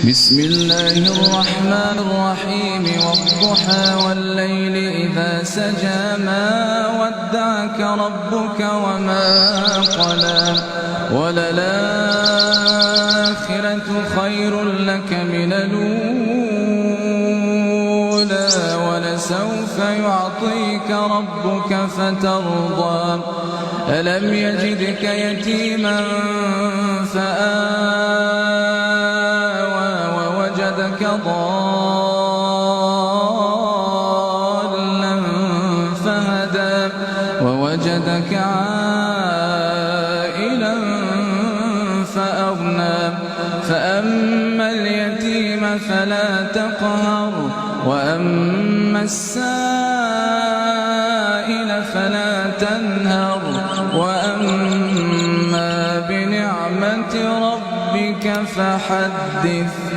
بسم الله الرحمن الرحيم والضحى والليل إذا سجى ما ودعك ربك وما قلى وللآخرة خير لك من الأولى ولسوف يعطيك ربك فترضى ألم يجدك يتيما فآوى ووجدك ضالا فهدى ووجدك عائلا فأغنى فأما اليتيم فلا تقهر وأما السائل فلا تنهر وأما بنعمة ربك فحدث.